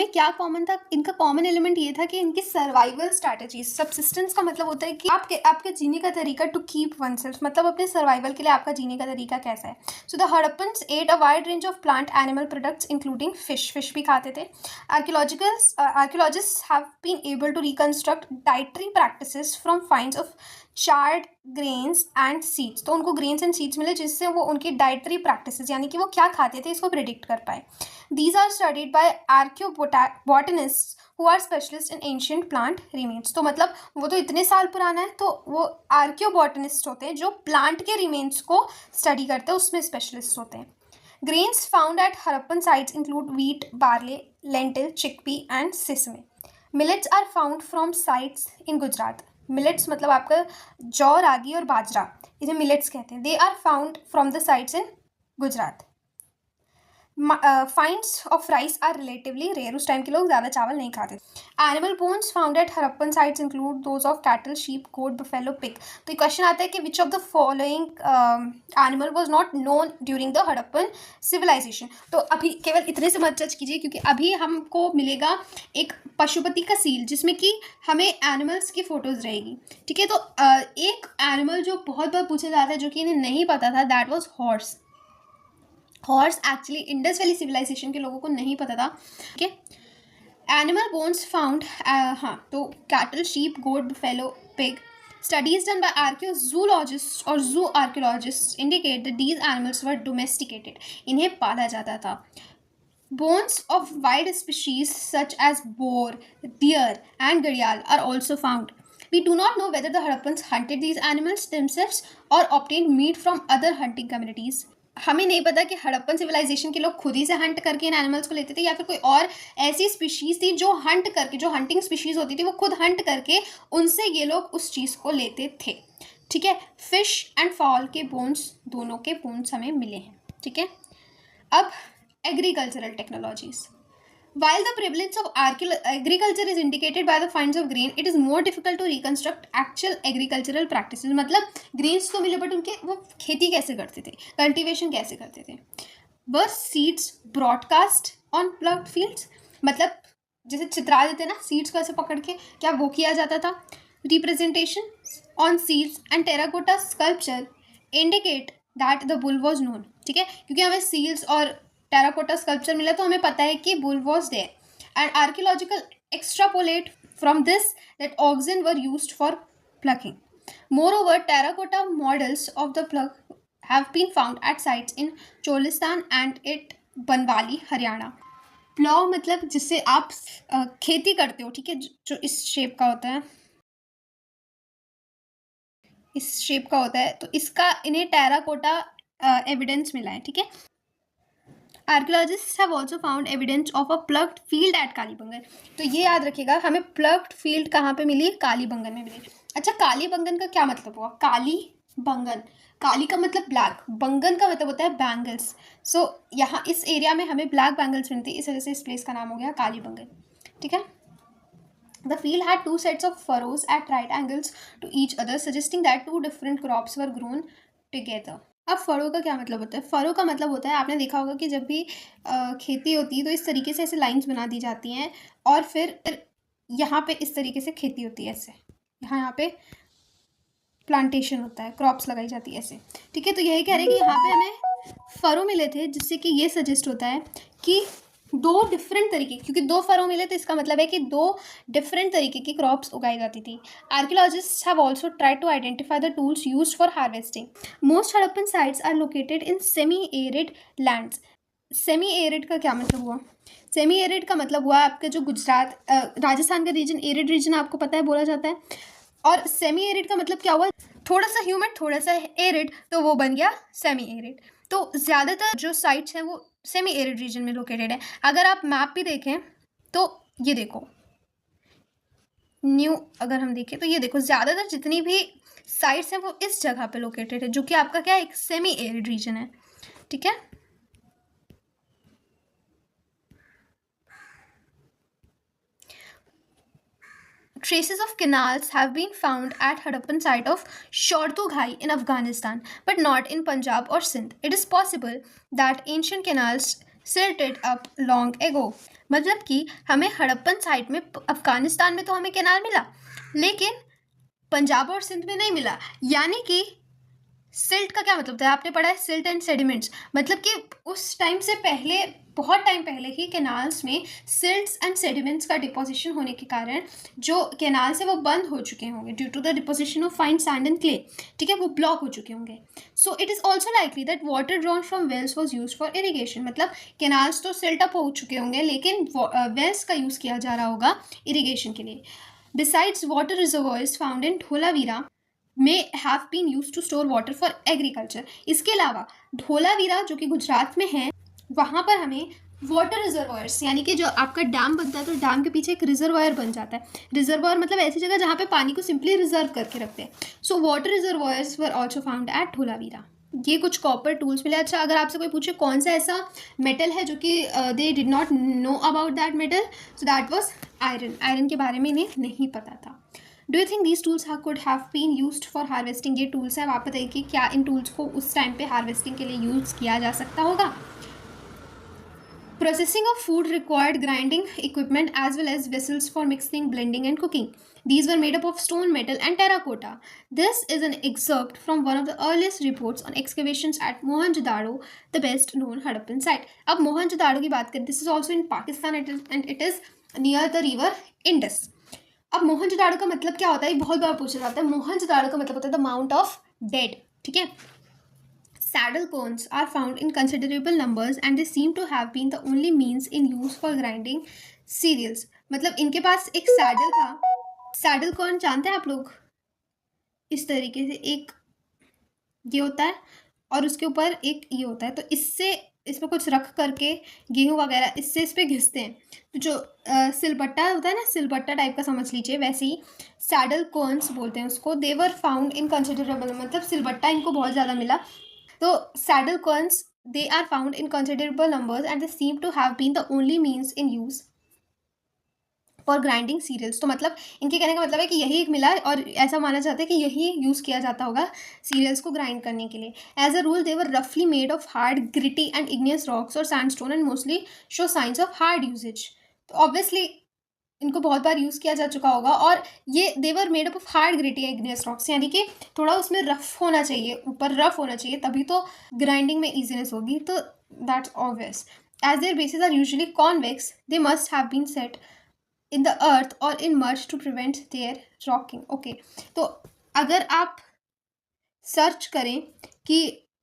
इनमें क्या कॉमन था? इनका कॉमन एलिमेंट ये था कि इनकी सर्वाइवल स्ट्रैटेजीज, सब्सिस्टेंस का मतलब होता है कि आपके जीने का तरीका, टू कीप वनसेल्फ, मतलब अपने सर्वाइवल के लिए आपका जीने का तरीका कैसा है. So the Harappans at a wide range of plant animal products including fish भी खाते थे. Archaeologists have been able to reconstruct dietary practices from finds of charred grains and seeds. तो उनको ग्रेन्स एंड सीड्स मिले जिससे वो उनकी डाइटरी प्रैक्टिसेस यानी कि वो क्या खाते थे इसको प्रिडिक्ट कर पाए. These are studied by archaeobotanists who are specialists in ancient plant remains. तो मतलब वो तो इतने साल पुराना है, तो वो आर्कियोबॉटनिस्ट होते हैं जो प्लांट के रिमेन्स को स्टडी करते हैं, उसमें स्पेशलिस्ट होते हैं. Grains found at Harappan sites include wheat, barley, lentil, chickpea and sesame. Millets are found from sites in Gujarat. Millets मतलब आपका जौ, रागी और बाजरा, इन्हें मिलेट्स कहते हैं. They are found from the sites in Gujarat. Finds of rice are relatively rare. उस time के लोग ज़्यादा चावल नहीं खाते. Animal bones found at Harappan sites include those of cattle, sheep, goat, buffalo, pig. तो क्वेश्चन आता है कि which of the following animal was not known during the Harappan civilisation. तो अभी केवल इतने से मत जज कीजिए, क्योंकि अभी हमको मिलेगा एक पशुपति का सील जिसमें कि हमें एनिमल्स की फोटोज़ रहेगी. ठीक है, तो एक एनिमल जो बहुत बार पूछा जाता है जो कि इन्हें नहीं पता था, that was horse. Horse actually Indus valley civilization के लोगों को नहीं पता था. ठीक है, एनिमल बोन्स फाउंड, हाँ, तो cattle, sheep, goat, buffalo, pig. Studies done by archaeozoologist और zoo archaeologist indicate that these animals were domesticated. इन्हें पाला जाता था. Bones of wild species such as boar, deer and घड़ियाल are also found. We do not know whether the Harappans hunted these animals themselves or obtained meat from other hunting communities. हमें नहीं पता कि Harappan civilisation के लोग खुद ही से Hunt करके इन एनिमल्स को लेते थे या फिर कोई और ऐसी स्पीशीज़ थी जो हंट करके, जो हंटिंग स्पीशीज़ होती थी वो खुद हंट करके उनसे ये लोग उस चीज़ को लेते थे. ठीक है, फिश एंड फॉल के बोन्स, दोनों के बोन्स हमें मिले हैं. ठीक है, अब agricultural technologies. While the prevalence of agriculture is indicated by the finds of grain, it is more difficult to reconstruct actual agricultural practices. मतलब grains तो मिले बट उनके वो खेती कैसे करते थे, कल्टीवेशन कैसे करते थे. Were seeds broadcast on plugged fields? मतलब जैसे चित्रा देते ना सीड्स को ऐसे पकड़ के, क्या वो किया जाता था. Representation on seals and terracotta sculpture indicate that the bull was known. ठीक है, क्योंकि हमें सील्स और टेराकोटा स्कल्पचर मिला तो हमें पता है कि bull was there. And archaeological extrapolate from this that oxen were used for ploughing. Moreover terracotta models of the plough have been found at sites in Cholistan and at Banawali, Haryana. Plough मतलब जिससे आप खेती करते हो. ठीक है, जो इस शेप का होता है, इस शेप का होता है, तो इसका इन्हें टेराकोटा एविडेंस मिला है. ठीक है, archaeologist have also found evidence of a ploughed field at Kalibangan. तो ये याद रखिएगा, हमें प्लग्ड फील्ड कहाँ पे मिली? कालीबंगन में मिली. अच्छा, कालीबंगन का क्या मतलब हुआ? काली बंगन, काली का मतलब ब्लैक, बंगन का मतलब होता है बैंगल्स. सो यहाँ इस एरिया में हमें ब्लैक बैंगल्स मिलती है, इस वजह से इस प्लेस का नाम हो गया कालीबंगन. ठीक है, the field had 2 sets of furrows at right angles to each other, suggesting that 2 different crops were grown together. अब फरो का क्या मतलब होता है? फरो का मतलब होता है, आपने देखा होगा कि जब भी खेती होती है तो इस तरीके से ऐसे लाइंस बना दी जाती हैं और फिर यहाँ पे इस तरीके से खेती होती है, ऐसे यहाँ पे प्लांटेशन होता है, क्रॉप्स लगाई जाती है ऐसे. ठीक है, तो यही कह रहे हैं कि यहाँ पे हमें फरो मिले थे, जिससे कि ये सजेस्ट होता है कि 2 डिफरेंट तरीके, क्योंकि 2 फरो मिले तो इसका मतलब है कि 2 डिफरेंट तरीके की क्रॉप्स उगाई जाती थी. Archaeologists have also tried to identify the tools used for harvesting. Most Harappan sites are located in semi arid lands. Semi arid का क्या मतलब हुआ? सेमी एरिड का मतलब हुआ आपके जो गुजरात, राजस्थान का रीजन एरिड रीजन आपको पता है, बोला जाता है. और सेमी एरिड का मतलब क्या हुआ? थोड़ा सा ह्यूमिड, थोड़ा सा एरिड, तो वो बन गया सेमी एरिड. तो ज़्यादातर जो साइट्स हैं वो सेमी एरिड रीजन में लोकेटेड है. अगर आप मैप भी देखें तो ये देखो, न्यू अगर हम देखें तो ये देखो, ज़्यादातर जितनी भी साइट्स हैं वो इस जगह पे लोकेटेड है, जो कि आपका क्या है, एक सेमी एरिड रीजन है. ठीक है, traces of canals have been found at Harappan site of Shortughai in Afghanistan, but not in Punjab or Sindh. It is possible that ancient canals silted up long ago. मतलब कि हमें Harappan site में अफगानिस्तान में तो हमें कैनाल मिला, लेकिन पंजाब और सिंध में नहीं मिला। यानी कि सिल्ट का क्या मतलब था, आपने पढ़ा है सिल्ट एंड सेडिमेंट्स, मतलब कि उस टाइम से पहले, बहुत टाइम पहले ही कैनाल्स में सिल्ट्स एंड सेडिमेंट्स का डिपोजिशन होने के कारण जो कैनाल से वो बंद हो चुके होंगे due to the deposition of fine sand and clay, ठीक है, वो ब्लॉक हो चुके होंगे। So it is also likely that water drawn from wells was use for irrigation, मतलब कैनाल्स तो सिल्ट अप हो चुके होंगे, लेकिन वेल्स का यूज़ किया जा रहा होगा इरीगेशन के लिए। Besides, water reservoirs found in Dholavira may have been used to store water for agriculture. इसके अलावा धोलावीरा जो कि गुजरात में है, वहाँ पर हमें वाटर रिजर्वायर्स, यानी कि जो आपका डैम बनता है तो डैम के पीछे एक रिजर्वायर बन जाता है। रिजर्वायर मतलब ऐसी जगह जहाँ पे पानी को सिंपली रिजर्व करके रखते हैं। So water reservoirs were also found at Dholavira. ये कुछ कॉपर टूल्स मिले। अच्छा, अगर आपसे कोई पूछे कौन सा ऐसा मेटल है जो कि they did not know about that metal, so that was iron. Iron के बारे में इन्हें नहीं पता था। Do you think these tools could have been used for harvesting? ये टूल्स हैं, आप बताइए कि क्या इन टूल्स को उस टाइम पे हार्वेस्टिंग के लिए यूज़ किया जा सकता होगा? Processing of food required grinding equipment as well as vessels for mixing, blending, and cooking. These were made up of stone, metal, and terracotta. This is an excerpt from one of the earliest reports on excavations at Mohenjo-daro, the best known Harappan site. अब मोहनजोदाड़ो की बात करें, this is also in Pakistan and it is near the river Indus. अब मोहनजोदाड़ो का मतलब क्या होता है, बहुत बार पूछा जाता है। मोहनजोदाड़ो का मतलब होता है द माउंट ऑफ डेड, ठीक है। Saddle cones are found in considerable numbers and they seem to have been the only means in use for grinding cereals. मतलब इनके पास एक सैडल था। सैडल कॉर्न जानते हैं आप लोग? इस तरीके से एक ये होता है और उसके ऊपर एक ये होता है, तो इससे इसमें कुछ रख करके गेहूँ वगैरह इससे इस पर घिसते हैं। तो जो सिलबट्टा होता है ना, सिलबट्टा टाइप का समझ लीजिए, वैसे ही सैडल कॉर्न्स बोलते हैं उसको। दे वर फाउंड इन कंसिडरेबल, मतलब सिलबट्टा इनको बहुत ज़्यादा मिला। तो saddle corns they are found in considerable numbers and they seem to have been the only means in use for grinding cereals. तो मतलब इनके कहने का मतलब है कि यही एक मिला और ऐसा माना जाता है कि यही यूज़ किया जाता होगा सीरियल्स को ग्राइंड करने के लिए। As a rule they were रफली made of hard gritty and igneous rocks और sandstone and mostly show signs of hard usage. तो ऑब्वियसली इनको बहुत बार यूज़ किया जा चुका होगा और ये they were made up of hard gritty igneous rocks, यानी कि थोड़ा उसमें रफ होना चाहिए, ऊपर रफ होना चाहिए, तभी तो ग्राइंडिंग में ईजीनेस होगी। तो that's obvious. As their basis are usually convex they must have been set in the earth और इन मर्ज to prevent their rocking. Okay, तो अगर आप सर्च करें कि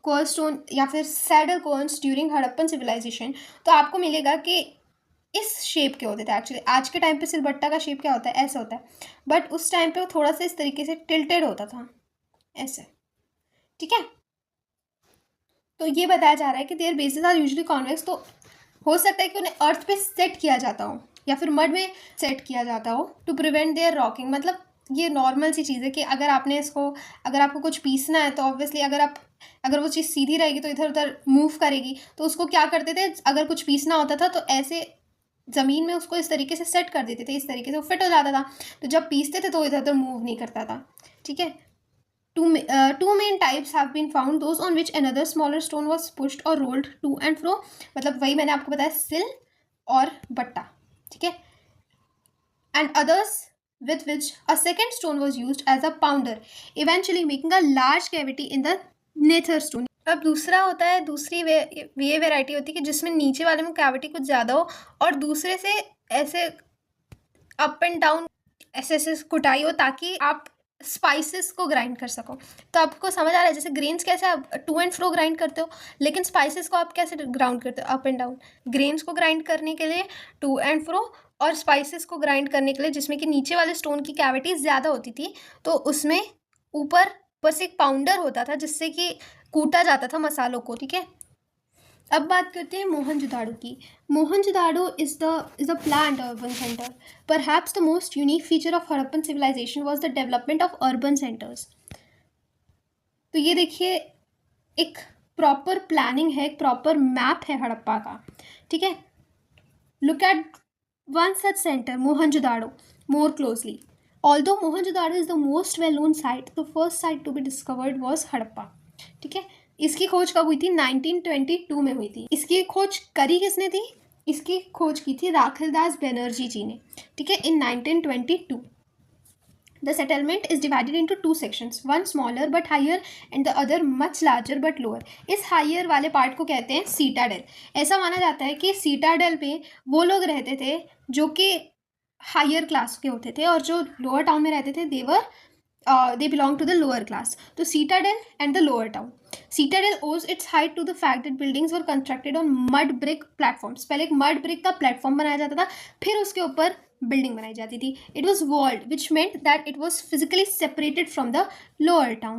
कोलस्टोन या फिर saddle querns during Harappan civilisation, तो आपको मिलेगा कि इस शेप के होते थे। एक्चुअली आज के टाइम पे सिलबट्टा का शेप क्या होता है, ऐसा होता है, बट उस टाइम पे वो थोड़ा सा इस तरीके से टिल्टेड होता था, ऐसे, ठीक है। तो ये बताया जा रहा है कि their basis are usually convex, तो हो सकता है कि उन्हें अर्थ पे सेट किया जाता हो या फिर मड में सेट किया जाता हो टू प्रिवेंट देयर रॉकिंग। मतलब ये नॉर्मल सी चीज़ है कि अगर आपने इसको, अगर आपको कुछ पीसना है तो ऑब्वियसली अगर वो चीज़ सीधी रहेगी तो इधर उधर मूव करेगी, तो उसको क्या करते थे, अगर कुछ पीसना होता था तो ऐसे ज़मीन में उसको इस तरीके से सेट कर देते थे, इस तरीके से वो फिट हो जाता था, तो जब पीसते थे तो इधर उधर मूव नहीं करता था, ठीक है। Two main types have been found, those on which another smaller stone was pushed or rolled to and fro, मतलब वही मैंने आपको बताया, सिल और बट्टा, ठीक है, and others with which a second stone was used as a pounder, eventually making a large cavity in the nether stone. अब दूसरा होता है, दूसरी ये वेराइटी होती है कि जिसमें नीचे वाले में कैविटी कुछ ज़्यादा हो और दूसरे से ऐसे अप एंड डाउन ऐसे कुटाई हो ताकि आप स्पाइसेस को ग्राइंड कर सको। तो आपको समझ आ रहा है, जैसे ग्रेन्स कैसे आप टू एंड फ्रो ग्राइंड करते हो, लेकिन स्पाइसेस को आप कैसे ग्राउंड करते हो, अप एंड डाउन। ग्रेन्स को ग्राइंड करने के लिए टू एंड फ्रो और स्पाइसेस को ग्राइंड करने के लिए जिसमें कि नीचे वाले स्टोन की कैविटी ज़्यादा होती थी, तो उसमें ऊपर बस एक पाउंडर होता था जिससे कि कूटा जाता था मसालों को, ठीक है। अब बात करते हैं मोहनजोदाड़ो की। Mohenjodaro is the planned urban centre. Perhaps the most unique feature of Harappan civilization was the development of urban centres. तो ये देखिए, एक प्रॉपर प्लानिंग है, एक प्रॉपर मैप है हड़प्पा का, ठीक है। Look at one such centre, Mohenjodaro, more closely. Although Mohenjo-daro is the most well-known site, the first site to be discovered was Harappa, ठीक है। इसकी खोज कब हुई थी? 1922 में हुई थी। इसकी खोज करी किसने थी? इसकी खोज की थी राखलदास बनर्जी जी ने, ठीक है, इन 1922. The settlement is divided into two sections, one smaller but higher and the other much larger but lower. इस higher वाले पार्ट को कहते हैं सीटाडेल. ऐसा माना जाता है कि सीटाडेल पे वो लोग रहते थे जो कि हायर क्लास के होते थे और जो लोअर टाउन में रहते थे they belong to the lower class. तो Citadel and the lower town. Citadel owes its height to the fact that buildings were constructed on mud brick platforms. पहले एक mud brick का प्लेटफॉर्म बनाया जाता था, फिर उसके ऊपर बिल्डिंग बनाई जाती थी. It was walled, which meant that it was physically separated from the lower town.